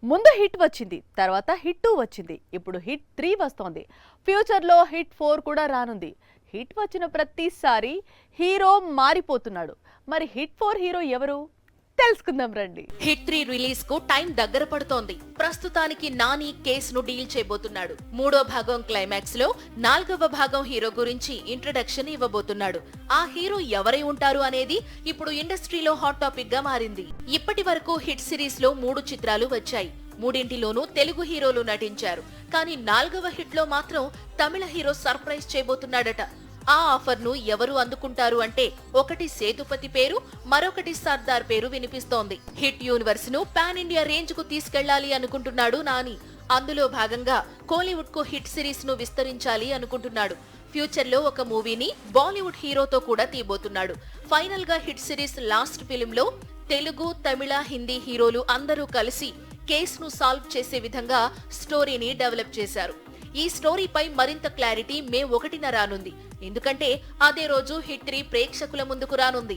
ముందు హిట్ వచ్చింది, తర్వాత హిట్ 2 వచ్చింది, ఇప్పుడు హిట్ 3 వస్తోంది. ఫ్యూచర్లో హిట్ 4 కూడా రానుంది. హిట్ వచ్చిన ప్రతిసారి హీరో మారిపోతున్నాడు. మరి హిట్ 4 హీరో ఎవరు తెలుసుకుందాం రండి. హిట్ 3 రిలీజ్ కు టైం దగ్గర పడుతోంది. ప్రస్తుతానికి నాని కేసును డీల్ చేయబోతున్నాడు. 3వ భాగం క్లైమాక్స్ లో 4వ భాగం హీరో గురించి ఇంట్రడక్షన్ ఇవ్వబోతున్నాడు. ఆ హీరో ఎవరై ఉంటారు అనేది ఇప్పుడు ఇండస్ట్రీలో హాట్ టాపిక్ గా మారింది. ఇప్పటి వరకు హిట్ సిరీస్ లో 3 చిత్రాలు వచ్చాయి. మూడింటిలోనూ తెలుగు హీరోలు నటించారు. కానీ 4వ హిట్ లో మాత్రం తమిళ హీరో సర్ప్రైజ్ చేయబోతున్నాడట. ఆ ఆఫర్ ను ఎవరు అందుకుంటారు అంటే ఒకటి సేతుపతి పేరు, మరొకటి సర్దార్ పేరు వినిపిస్తోంది. హిట్ యూనివర్స్ ను పాన్ ఇండియా రేంజ్ కు తీసుకెళ్లాలి అనుకుంటున్నాడు నాని. అందులో భాగంగా కోలీవుడ్ కు హిట్ సిరీస్ ను విస్తరించాలి అనుకుంటున్నాడు. ఫ్యూచర్ లో ఒక మూవీని బాలీవుడ్ హీరోతో కూడా తీయబోతున్నాడు. ఫైనల్ గా హిట్ సిరీస్ లాస్ట్ ఫిలిం లో తెలుగు, తమిళ, హిందీ హీరోలు అందరూ కలిసి కేసును సాల్వ్ చేసే విధంగా స్టోరీని డెవలప్ చేశారు. ఈ స్టోరీపై మరింత క్లారిటీ మే 1న రానుంది. ఎందుకంటే అదే రోజు హిట్ 3 ప్రేక్షకుల ముందుకు రానుంది.